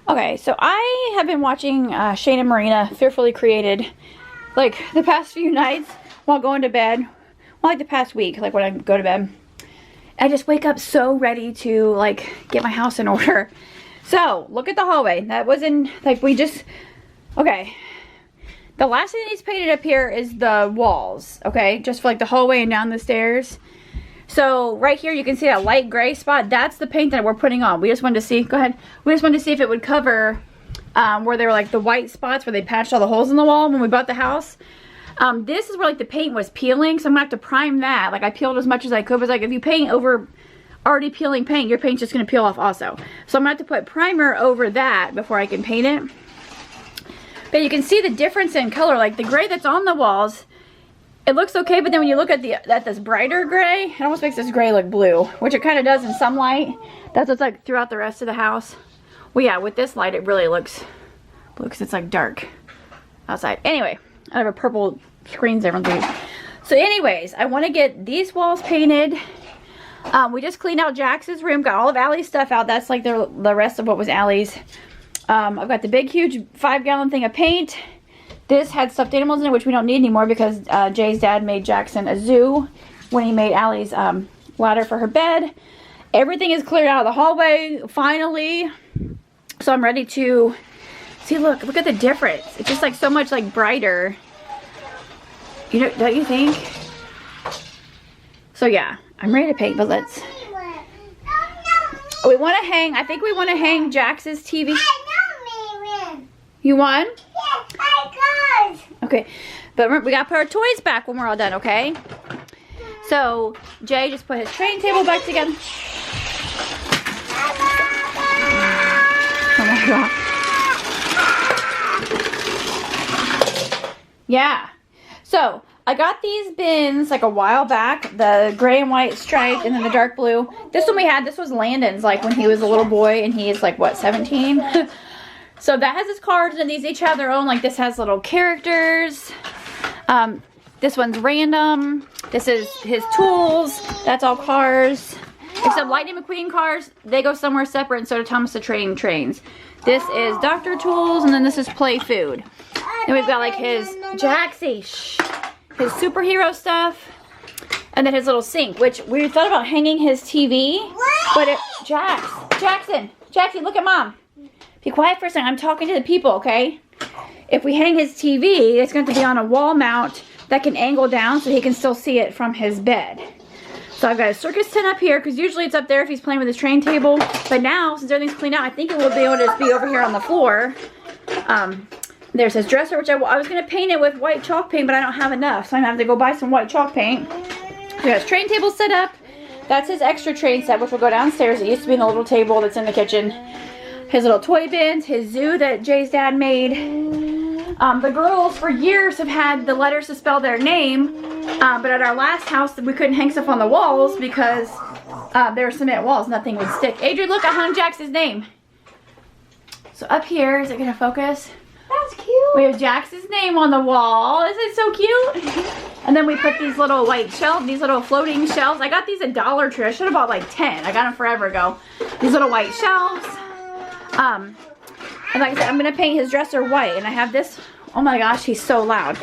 Okay, so I have been watching Shane and Marina Fearfully Created like the past few nights while going to bed. Well, like the past week, like when I go to bed. I just wake up so ready to like get my house in order. So, look at the hallway. That wasn't like okay. The last thing that needs painted up here is the walls, okay? Just for like the hallway and down the stairs. So right here you can see that light gray spot. That's the paint that we're putting on. We just wanted to see, go ahead. We just wanted to see if it would cover where there were like the white spots where they patched all the holes in the wall when we bought the house. This is where like the paint was peeling, so I'm gonna have to prime that. Like I peeled as much as I could, but like if you paint over already peeling paint, your paint's just gonna peel off also. So I'm gonna have to put primer over that before I can paint it. But you can see the difference in color, like the gray that's on the walls, it looks okay, but then when you look at this brighter gray, it almost makes this gray look blue, which it kind of does in some light. That's what's like throughout the rest of the house. Well, yeah, with this light, it really looks blue because it's like dark outside. Anyway, I have a purple screen there. So anyways, I want to get these walls painted. We just cleaned out Jax's room, got all of Allie's stuff out. That's like the rest of what was Allie's. I've got the big, huge 5-gallon thing of paint. This had stuffed animals in it, which we don't need anymore because Jay's dad made Jackson a zoo when he made Allie's ladder for her bed. Everything is cleared out of the hallway, finally. So I'm ready to see, look at the difference. It's just like so much like brighter. You know, don't you think? So yeah, I'm ready to paint, but let's... We want to hang, I think we want to hang Jax's TV. You won? Yes, I got. Okay, but remember, we got to put our toys back when we're all done, okay? So, Jay just put his training table back together. Oh my God. Yeah. So, I got these bins like a while back, the gray and white striped and then the dark blue. This one we had, this was Landon's like when he was a little boy and he is like, what, 17? So that has his cards and these each have their own, like this has little characters. This one's random. This is his tools. That's all cars. Except Lightning McQueen cars, they go somewhere separate and so do Thomas the Train trains. This is Dr. Tools and then this is Play Food. And we've got like his Jaxie, his superhero stuff. And then his little sink, which we thought about hanging his TV. But it, Jackson, look at Mom. Be quiet for a second. I'm talking to the people, okay? If we hang his TV, it's going to be on a wall mount that can angle down so he can still see it from his bed. So I've got a circus tent up here because usually it's up there if he's playing with his train table. But now, since everything's cleaned out, I think it will be able to just be over here on the floor. There's his dresser, which I was going to paint it with white chalk paint, but I don't have enough. So I'm going to have to go buy some white chalk paint. We got his train table set up. That's his extra train set, which will go downstairs. It used to be in the little table that's in the kitchen. His little toy bins, his zoo that Jay's dad made. The girls for years have had the letters to spell their name, but at our last house we couldn't hang stuff on the walls because there were cement walls, nothing would stick. Adrian, look, I hung Jax's name. So up here, is it gonna focus? That's cute. We have Jax's name on the wall. Isn't it so cute? And then we put these little white shelves, these little floating shelves. I got these at Dollar Tree. I should have bought like 10. I got them forever ago. These little white shelves. And like I said, I'm going to paint his dresser white. And I have this, oh my gosh, he's so loud.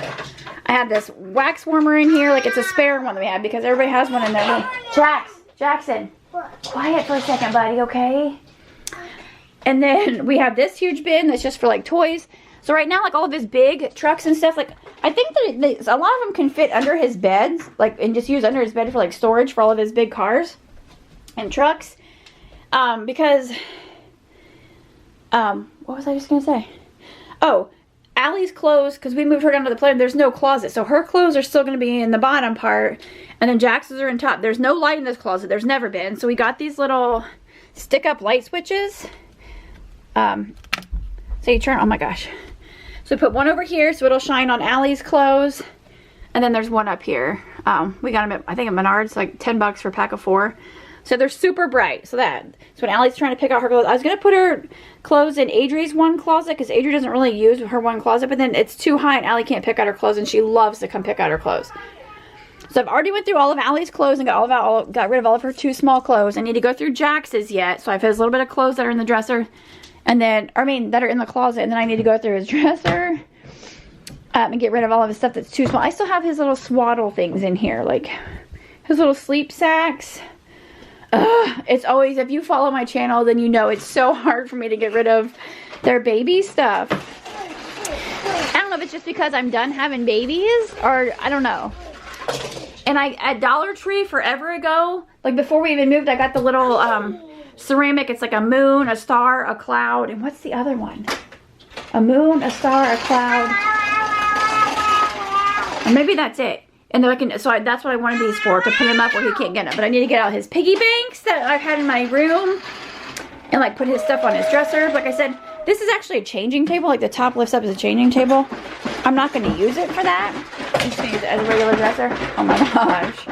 I have this wax warmer in here, like it's a spare one that we have because everybody has one in their room. Jackson, quiet for a second, buddy, okay? And then we have this huge bin that's just for like toys. So right now, like all of his big trucks and stuff, like I think that a lot of them can fit under his bed, like, and just use under his bed for like storage for all of his big cars and trucks. Because... what was I just gonna say? Oh, Allie's clothes, because we moved her down to the playroom, there's no closet. So her clothes are still gonna be in the bottom part, and then Jax's are in top. There's no light in this closet. There's never been. So we got these little stick-up light switches. So you turn, oh my gosh. So we put one over here so it'll shine on Allie's clothes. And then there's one up here. We got them at, I think at Menards, like 10 bucks for a pack of 4. So they're super bright. So when Allie's trying to pick out her clothes, I was going to put her clothes in Adri's one closet because Adri doesn't really use her one closet, but then it's too high and Allie can't pick out her clothes and she loves to come pick out her clothes. So I've already went through all of Allie's clothes and got rid of all of her too small clothes. I need to go through Jax's yet. So I have his little bit of clothes that are in the dresser And then, that are in the closet. And then I need to go through his dresser and get rid of all of his stuff that's too small. I still have his little swaddle things in here, like his little sleep sacks. It's always, if you follow my channel, then you know it's so hard for me to get rid of their baby stuff. I don't know if it's just because I'm done having babies, or I don't know. And at Dollar Tree forever ago, like before we even moved, I got the little ceramic. It's like a moon, a star, a cloud, and what's the other one? A moon, a star, a cloud, and maybe that's it. And that's what I wanted these for, to put him up where he can't get them. But I need to get out his piggy banks that I've had in my room, and like put his stuff on his dresser. Like I said, this is actually a changing table. Like the top lifts up as a changing table. I'm not going to use it for that. I'm just going to use it as a regular dresser. Oh my gosh.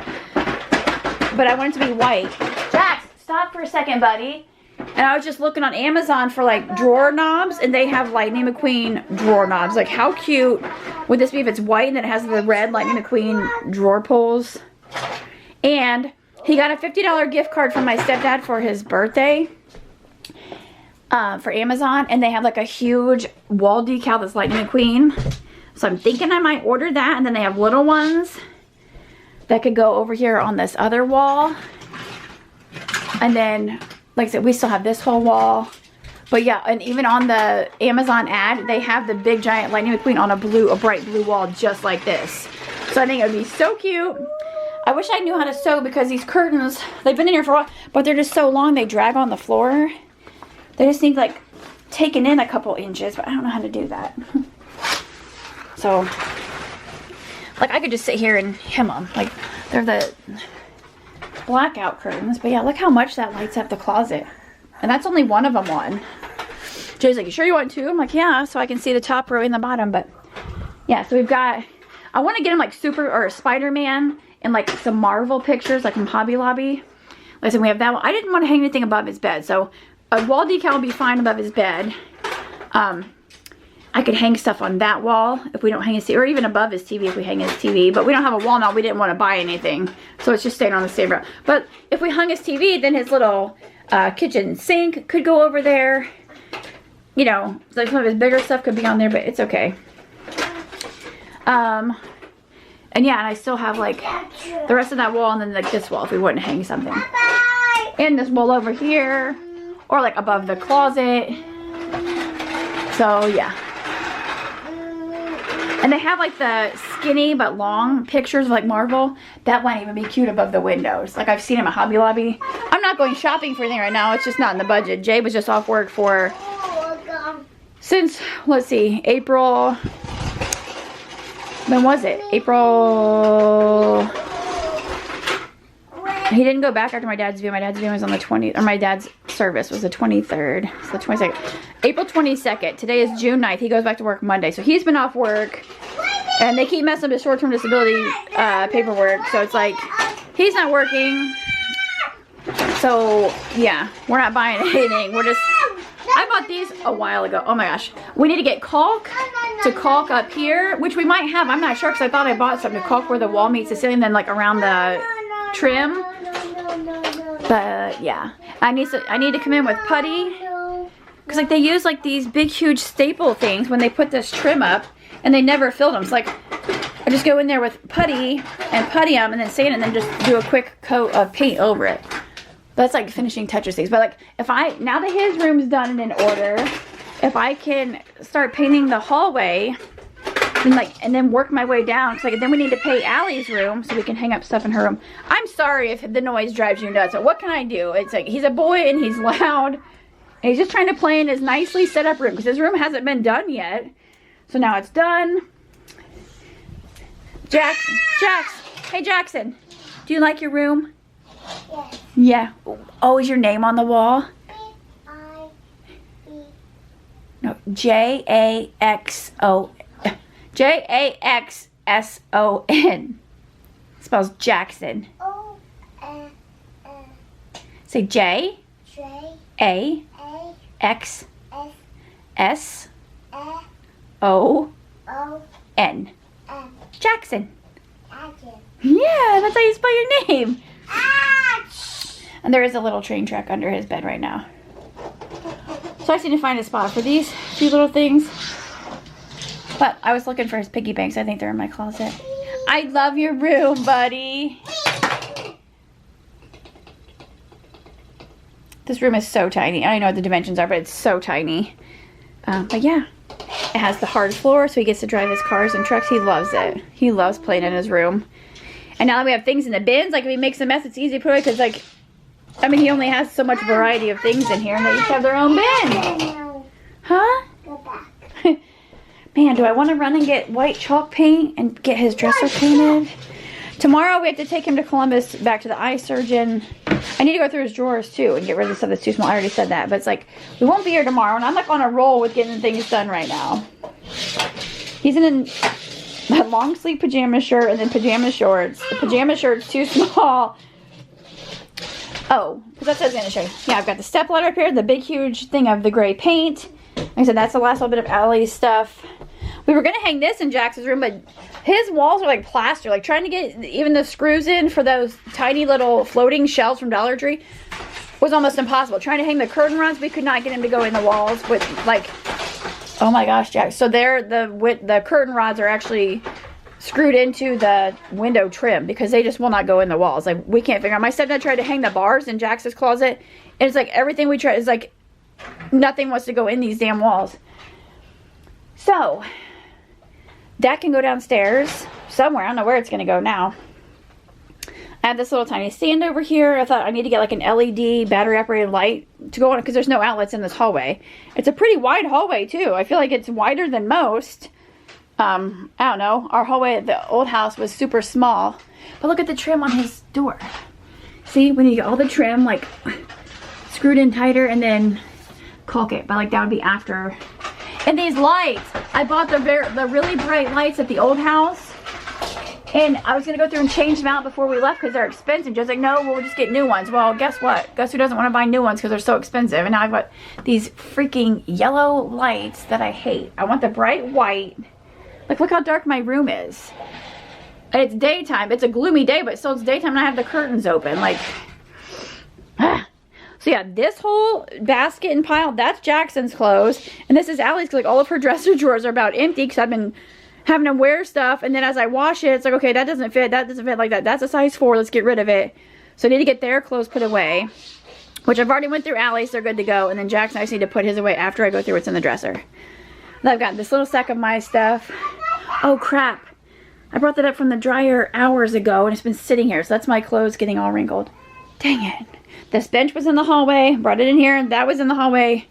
But I want it to be white. Jax, stop for a second, buddy. And I was just looking on Amazon for like drawer knobs, and they have Lightning McQueen drawer knobs. Like how cute would this be if it's white and then it has the red Lightning McQueen drawer pulls? And he got a $50 gift card from my stepdad for his birthday for Amazon, and they have like a huge wall decal that's Lightning McQueen. So I'm thinking I might order that, and then they have little ones that could go over here on this other wall. And then, like I said, we still have this whole wall. But yeah, and even on the Amazon ad, they have the big giant Lightning McQueen on a bright blue wall just like this. So I think it would be so cute. I wish I knew how to sew, because these curtains, they've been in here for a while, but they're just so long they drag on the floor. They just need like taken in a couple inches, but I don't know how to do that. So, like I could just sit here and hem them. Like they're the blackout curtains. But yeah, look how much that lights up the closet. And that's only one of them on. Jay's like, you sure you want two? I'm like, yeah, so I can see the top row and the bottom. But yeah, so we've got, I want to get him like Spider-Man and like some Marvel pictures like from Hobby Lobby. Like I said, we have that one. I didn't want to hang anything above his bed, so a wall decal will be fine above his bed. I could hang stuff on that wall if we don't hang his TV, or even above his TV if we hang his TV. But we don't have a wall now. We didn't want to buy anything, so it's just staying on the same row. But if we hung his TV, then his little kitchen sink could go over there. You know, so some of his bigger stuff could be on there, but it's okay. And yeah, and I still have like the rest of that wall, and then like this wall if we wouldn't hang something. And this wall over here, or like above the closet. So yeah. And they have like the skinny but long pictures of like Marvel. That might even be cute above the windows. Like I've seen them at Hobby Lobby. I'm not going shopping for anything right now. It's just not in the budget. Jay was just off work for, since, let's see, April. When was it? April. He didn't go back after my dad's video. My dad's video was on the 20th, or my dad's service was the 23rd. So the 22nd. April 22nd. Today is June 9th. He goes back to work Monday. So he's been off work. And they keep messing up his short-term disability paperwork. So it's like, he's not working. So, yeah. We're not buying anything. We're just, I bought these a while ago. Oh my gosh. We need to get caulk to caulk up here, which we might have. I'm not sure, because I thought I bought something to caulk where the wall meets the ceiling, then like around the trim. But yeah, I need to come in with putty, because like they use like these big huge staple things when they put this trim up, and they never filled them. So like I just go in there with putty and putty them, and then sand, and then just do a quick coat of paint over it. That's like finishing touches things. But like if now that his room's done and in order, if I can start painting the hallway, and then work my way down. So like, then we need to pay Allie's room so we can hang up stuff in her room. I'm sorry if the noise drives you nuts. But what can I do? It's like he's a boy and he's loud. And he's just trying to play in his nicely set up room, because his room hasn't been done yet. So now it's done. Jax, hey Jackson, do you like your room? Yes. Yeah. Oh, is your name on the wall? B-I-E. No, J-A-X-O. J-A-X-S-O-N. Spells Jackson. O-N-N. Say J. J. A. A. X. S. S. E. O. O. N. N. Jackson. Action. Yeah, that's how you spell your name. Ouch! And there is a little train track under his bed right now. So So I just need to find a spot for these few little things. But I was looking for his piggy banks. I think they're in my closet. I love your room, buddy. This room is so tiny. I don't know what the dimensions are, but it's so tiny. But yeah, it has the hard floor, so he gets to drive his cars and trucks. He loves it. He loves playing in his room. And now that we have things in the bins, like if he makes a mess, it's easy to put away because, like, I mean, he only has so much variety of things in here, and they each have their own bin. Huh? Go back. Man, do I want to run and get white chalk paint and get his dresser painted? Tomorrow we have to take him to Columbus, back to the eye surgeon. I need to go through his drawers too and get rid of the stuff that's too small. I already said that, but it's like, we won't be here tomorrow, and I'm like on a roll with getting things done right now. He's in a long sleeve pajama shirt and then pajama shorts. The pajama shirt's too small. Oh, because that's what I was going to show you. Yeah, I've got the step ladder up here, the big huge thing of the gray paint. Like I said, that's the last little bit of Allie's stuff. We were going to hang this in Jax's room, but his walls are like plaster. Like trying to get even the screws in for those tiny little floating shelves from Dollar Tree was almost impossible. Trying to hang the curtain rods, we could not get him to go in the walls with like, oh my gosh, Jax. So there, the curtain rods are actually screwed into the window trim because they just will not go in the walls. Like we can't figure out. My stepdad tried to hang the bars in Jax's closet, and it's like everything we try is like nothing wants to go in these damn walls. So that can go downstairs somewhere. I don't know where it's going to go now. I have this little tiny stand over here. I thought I need to get like an LED battery operated light to go on because there's no outlets in this hallway. It's a pretty wide hallway too. I feel like it's wider than most. I don't know. Our hallway at the old house was super small. But look at the trim on his door. See, we need to get all the trim like screwed in tighter and then caulk it. But like that would be after. And these lights, I bought the really bright lights at the old house. And I was going to go through and change them out before we left because they're expensive. Just like, no, we'll just get new ones. Well, guess what? Guess who doesn't want to buy new ones because they're so expensive? And now I've got these freaking yellow lights that I hate. I want the bright white. Like, look how dark my room is. And it's daytime. It's a gloomy day, but still it's daytime and I have the curtains open. Like, ah. So yeah, this whole basket and pile, that's Jackson's clothes. And this is Allie's because like all of her dresser drawers are about empty because I've been having to wear stuff. And then as I wash it, it's like, okay, that doesn't fit like that. That's a size 4. Let's get rid of it. So I need to get their clothes put away, which I've already went through Allie's. They're good to go. And then Jackson, I just need to put his away after I go through what's in the dresser. And I've got this little stack of my stuff. Oh crap. I brought that up from the dryer hours ago and it's been sitting here. So that's my clothes getting all wrinkled. Dang it. This bench was in the hallway. Brought it in here. That was in the hallway.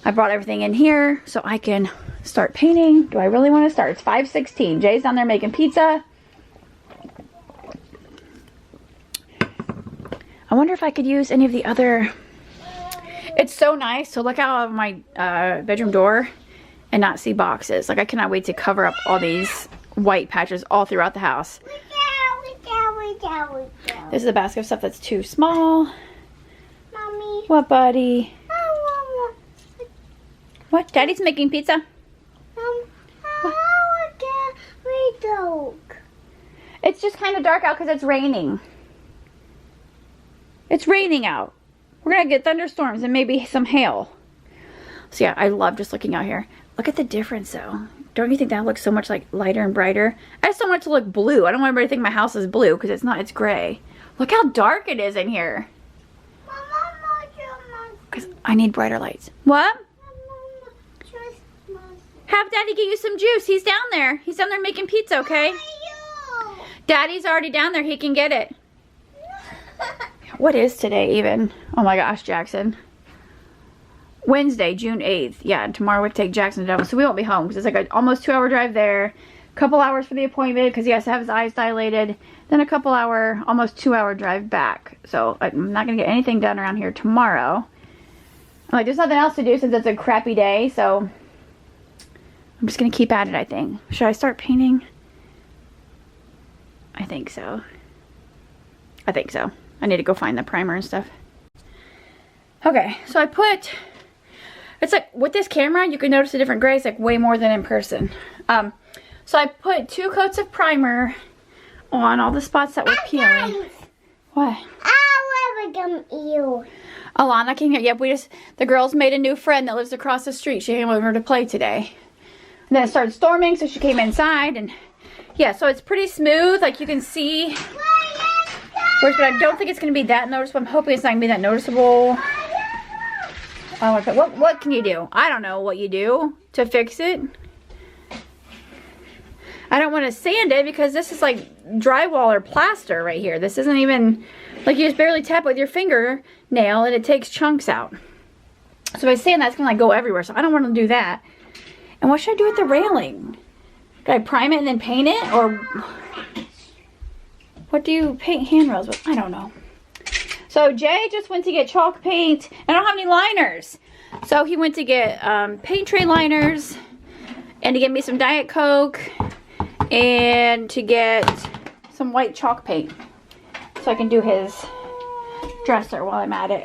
I brought everything in here so I can start painting. Do I really want to start? It's 5:16. Jay's down there making pizza. I wonder if I could use any of the other... It's so nice to look out of my bedroom door and not see boxes. Like I cannot wait to cover up all these white patches all throughout the house. This is a basket of stuff that's too small. Mommy. What, buddy? What? Daddy's making pizza? It's just kind of dark out because it's raining. It's raining out. We're going to get thunderstorms and maybe some hail. So yeah, I love just looking out here. Look at the difference though. Don't you think that looks so much like lighter and brighter? I just don't want it to look blue. I don't want everybody to think my house is blue because it's not. It's gray. Look how dark it is in here. Because I need brighter lights. What? Have Daddy get you some juice. He's down there. He's down there making pizza, okay? Daddy's already down there. He can get it. What is today even? Oh my gosh, Jackson. Wednesday, June 8th. Yeah, and tomorrow we take Jackson to Dublin. So we won't be home because it's like an almost 2-hour drive there. Couple hours for the appointment because he has to have his eyes dilated. Then a couple hour, almost 2-hour drive back. So I'm not going to get anything done around here tomorrow. I'm like, there's nothing else to do since it's a crappy day. So I'm just going to keep at it, I think. Should I start painting? I think so. I think so. I need to go find the primer and stuff. Okay, so I put... It's like, with this camera, you can notice the different grays, like, way more than in person. So I put 2 coats of primer on all the spots that were peeling. What? I want to you. Alana came here. Yep, the girls made a new friend that lives across the street. She came over to play today. And then it started storming, so she came inside. And yeah, so it's pretty smooth. Like you can see. But I don't think it's going to be that noticeable. I'm hoping it's not going to be that noticeable. What can you do? I don't know what you do to fix it. I don't want to sand it because this is like drywall or plaster right here. This isn't even, like you just barely tap it with your fingernail and it takes chunks out. So if I sand that's going to like go everywhere. So I don't want to do that. And what should I do with the railing? Do I prime it and then paint it? Or what do you paint handrails with? I don't know. So Jay just went to get chalk paint. I don't have any liners. So he went to get paint tray liners and to get me some Diet Coke and to get some white chalk paint so I can do his dresser while I'm at it.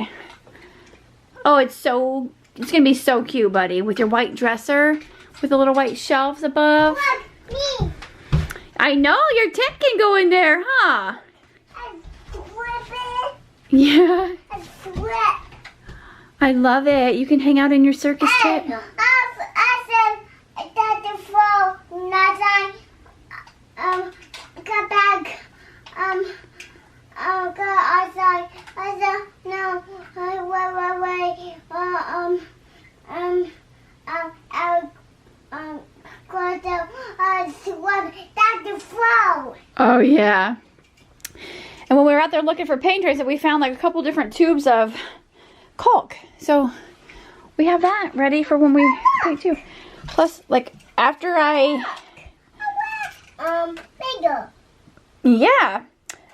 Oh, it's going to be so cute, buddy, with your white dresser with the little white shelves above. Me. I know, your tent can go in there, huh? I Yeah. sweat. I love it. You can hang out in your circus tent. I said that the phone, not got back, go outside. I said, no, wait, sweat, that's the phone. Oh, yeah. And when we were out there looking for paint trays, we found like a couple different tubes of caulk. So we have that ready for when we paint too. Plus, like after Bingo. yeah,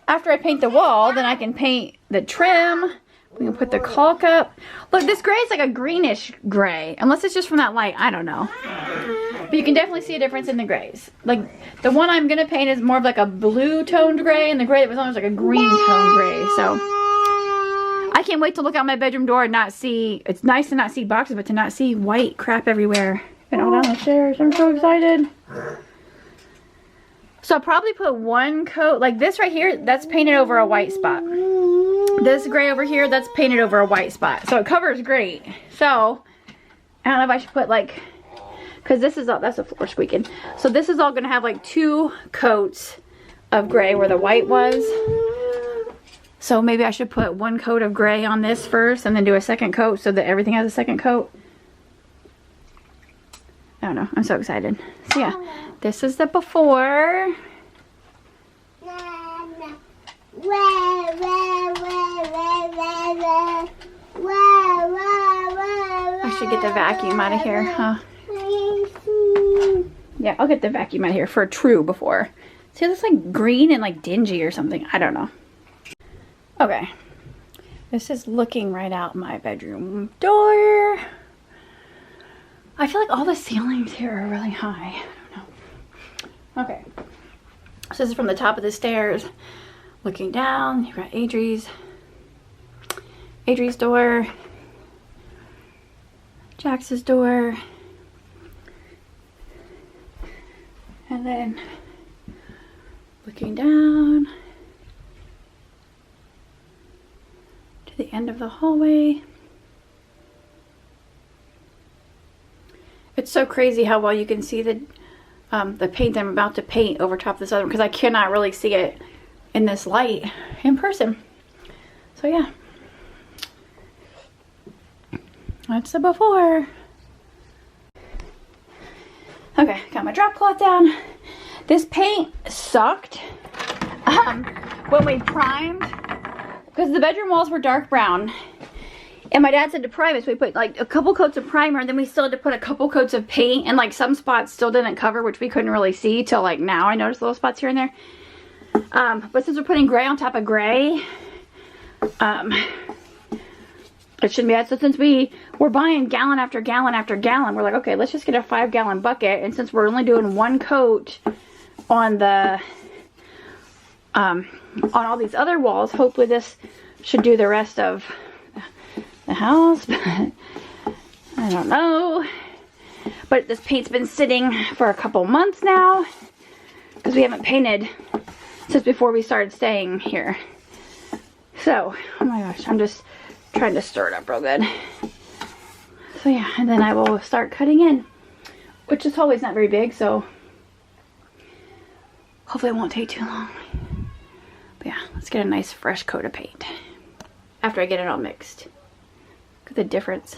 after I paint the wall, then I can paint the trim. We can put the caulk up. Look, this gray is like a greenish gray. Unless it's just from that light, I don't know. But you can definitely see a difference in the grays. Like the one I'm gonna paint is more of like a blue toned gray, and the gray that was on was like a green toned gray. So I can't wait to look out my bedroom door and not see, it's nice to not see boxes, but to not see white crap everywhere. And all down the stairs. I'm so excited. So I'll probably put one coat, like this right here, that's painted over a white spot. This gray over here, that's painted over a white spot. So it covers great. So I don't know if I should put like, because this is all, that's the floor squeaking. So this is all going to have like 2 coats of gray where the white was. So maybe I should put 1 coat of gray on this first and then do a second coat so that everything has a second coat. I don't know. I'm so excited. So yeah, this is the before. I should get the vacuum out of here, huh? Yeah, I'll get the vacuum out of here for a true before. See, it looks like green and like dingy or something. I don't know. Okay. This is looking right out my bedroom door. I feel like all the ceilings here are really high. I don't know. Okay. So this is from the top of the stairs. Looking down, you've got Adri's door. Jax's door. And then looking down to the end of the hallway. It's so crazy how well you can see the paint that I'm about to paint over top of this other one, because I cannot really see it in this light in person. So yeah, that's the before. Okay, got my drop cloth down. This paint sucked when we primed, because the bedroom walls were dark brown. And my dad said to prime it, so we put like a couple coats of primer, and then we still had to put a couple coats of paint, and like some spots still didn't cover, which we couldn't really see till like now. I noticed little spots here and there. But since we're putting gray on top of gray, it shouldn't be bad. So since we were buying gallon after gallon after gallon, we're like, okay, let's just get a 5-gallon bucket. And since we're only doing 1 coat on the on all these other walls, hopefully this should do the rest of the house. But I don't know. But this paint's been sitting for a couple months now, because we haven't painted since before we started staying here. So, oh my gosh, I'm just trying to stir it up real good. So yeah, and then I will start cutting in, which is always not very big, so hopefully it won't take too long. But yeah, let's get a nice fresh coat of paint after I get it all mixed. Look at the difference.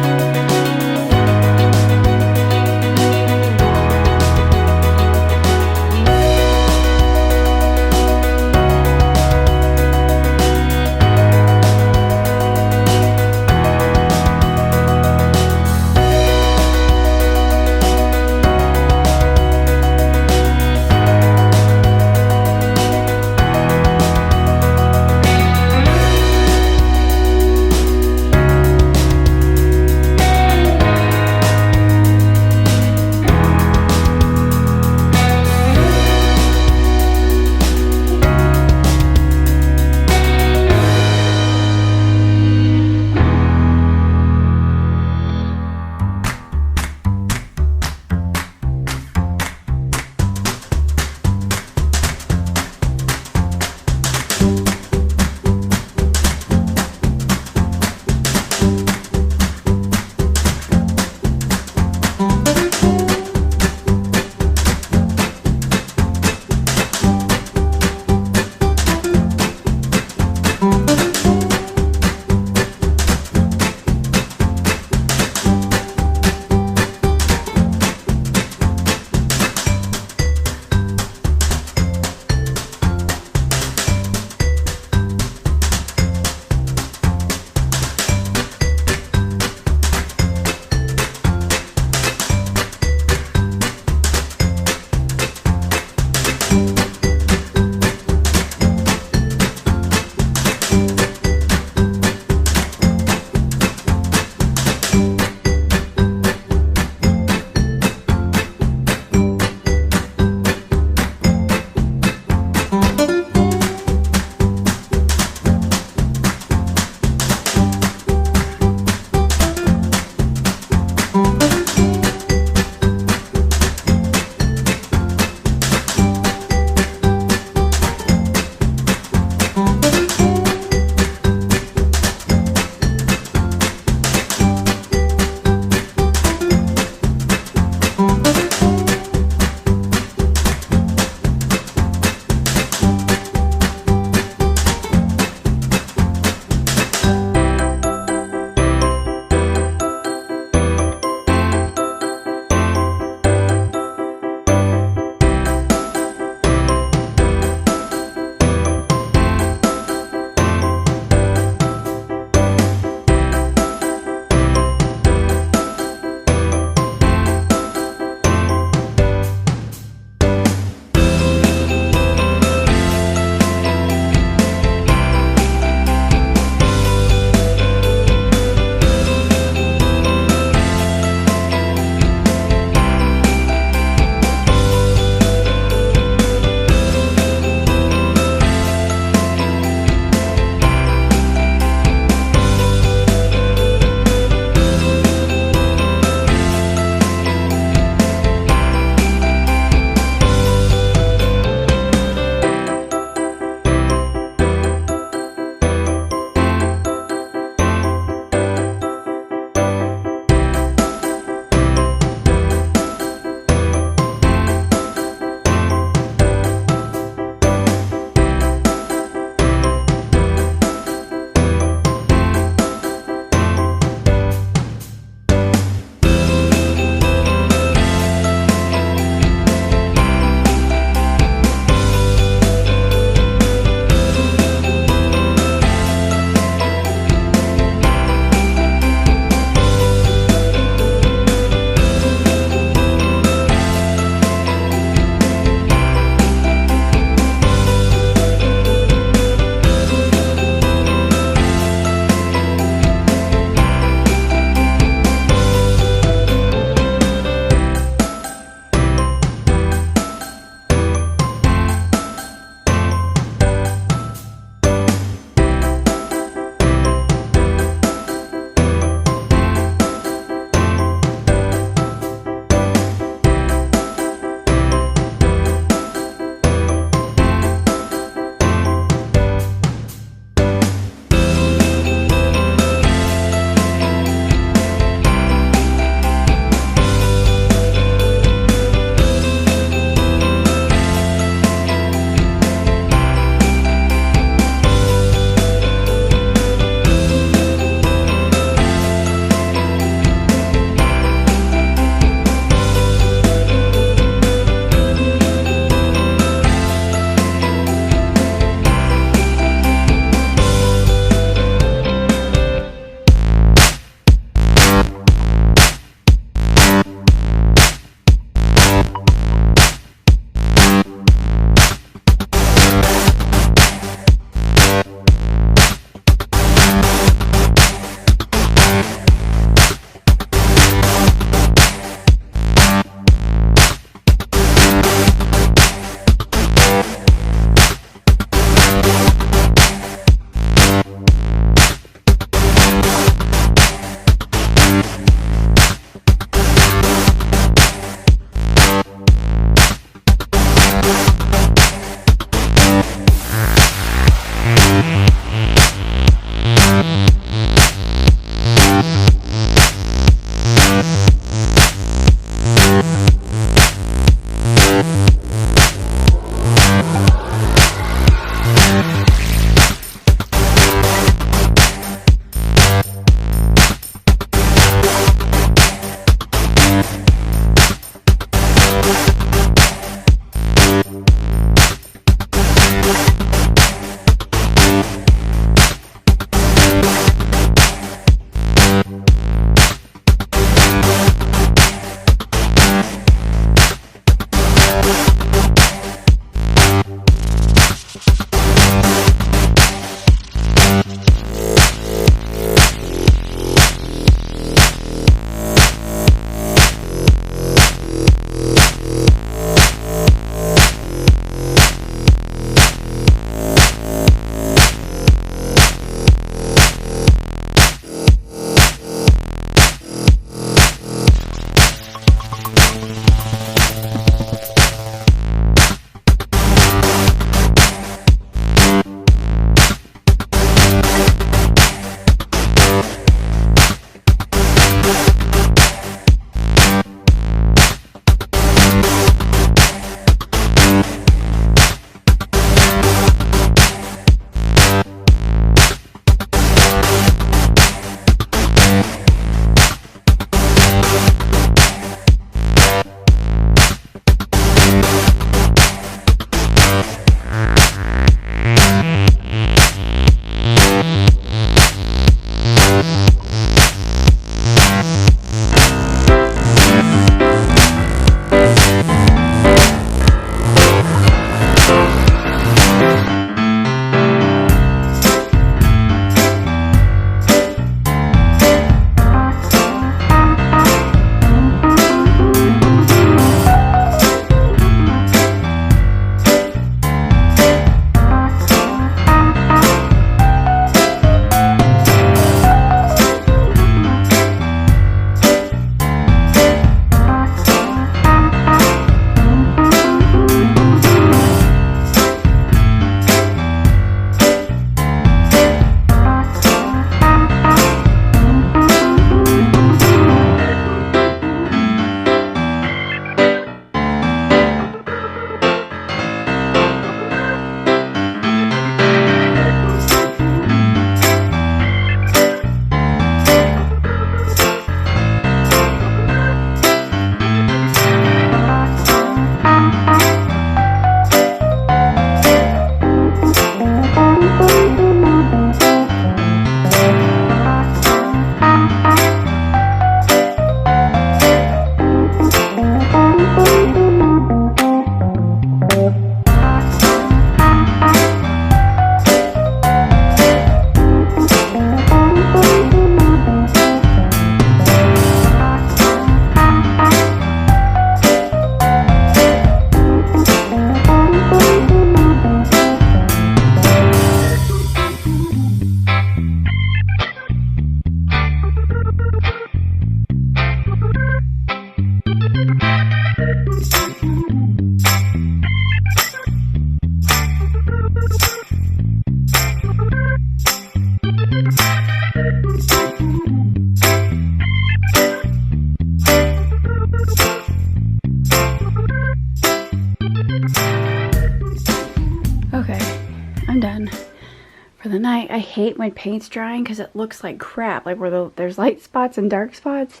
I hate when paint's drying because it looks like crap, like where there's light spots and dark spots.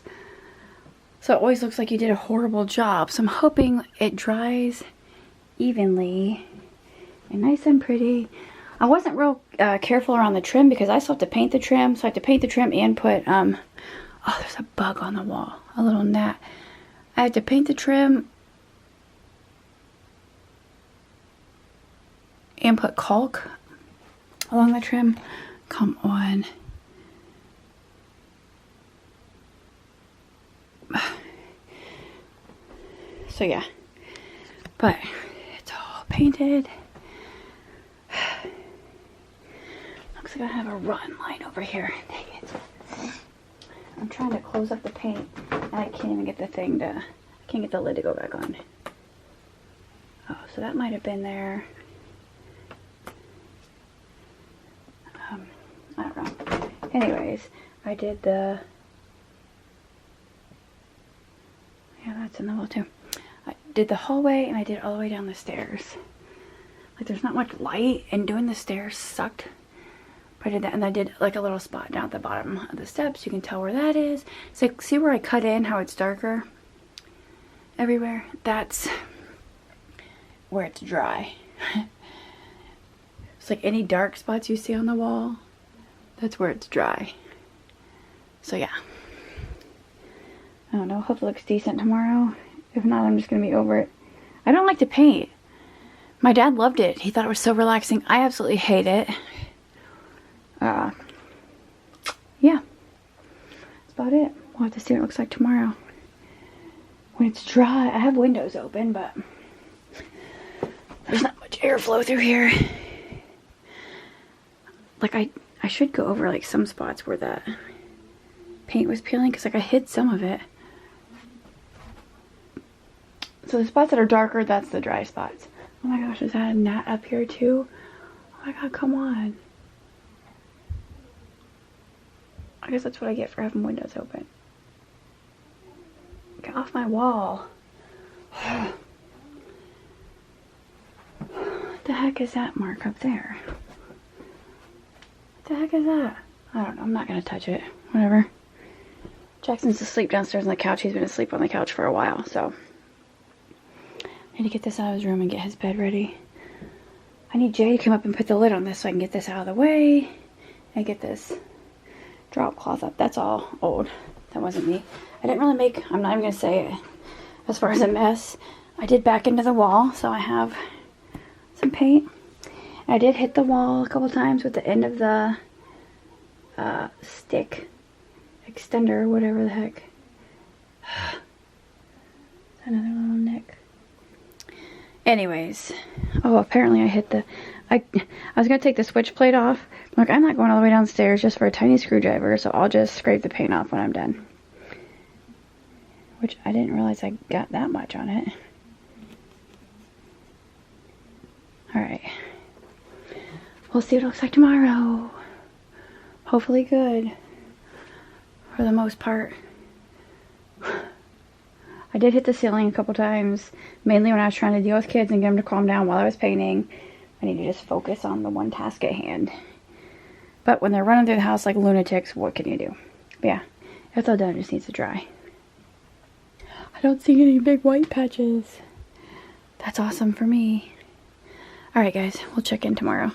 So it always looks like you did a horrible job. So I'm hoping it dries evenly and nice and pretty. I wasn't real careful around the trim because I still have to paint the trim. So I have to paint the trim and put, oh, there's a bug on the wall, a little gnat. I had to paint the trim and put caulk along the trim. Come on. So yeah, but it's all painted. Looks like I have a rotten line over here. Dang it. I'm trying to close up the paint and I can't even get the thing to, I can't get the lid to go back on. Oh, so that might have been there. I don't know. Anyways, I did the, yeah, that's in the wall too. I did the hallway and I did all the way down the stairs. Like there's not much light and doing the stairs sucked. But I did that and I did like a little spot down at the bottom of the steps. You can tell where that is. So see where I cut in, how it's darker everywhere? That's where it's dry. It's like any dark spots you see on the wall, that's where it's dry. So yeah. I don't know, hope it looks decent tomorrow. If not, I'm just going to be over it. I don't like to paint. My dad loved it. He thought it was so relaxing. I absolutely hate it. Yeah. That's about it. We'll have to see what it looks like tomorrow. When it's dry, I have windows open, but there's not much airflow through here. Like I should go over like some spots where that paint was peeling because like I hid some of it. So the spots that are darker, that's the dry spots. Oh my gosh, is that a gnat up here too? Oh my god, come on. I guess that's what I get for having windows open. Get off my wall. What the heck is that mark up there? What the heck is that? I don't know. I'm not going to touch it. Whatever. Jackson's asleep downstairs on the couch. He's been asleep on the couch for a while, so I need to get this out of his room and get his bed ready. I need Jay to come up and put the lid on this so I can get this out of the way and get this drop cloth up. That's all old. That wasn't me. I didn't really make, I'm not even going to say it, as far as a mess. I did back into the wall, so I have some paint. I did hit the wall a couple times with the end of the stick extender, whatever the heck. Another little nick. Anyways, oh, apparently I hit the, I was going to take the switch plate off. Look, I'm not going all the way downstairs just for a tiny screwdriver, so I'll just scrape the paint off when I'm done. Which I didn't realize I got that much on it. Alright. We'll see what it looks like tomorrow. Hopefully good. For the most part. I did hit the ceiling a couple times. Mainly when I was trying to deal with kids and get them to calm down while I was painting. I need to just focus on the one task at hand. But when they're running through the house like lunatics, what can you do? But yeah, it's all done. It just needs to dry. I don't see any big white patches. That's awesome for me. Alright guys, we'll check in tomorrow.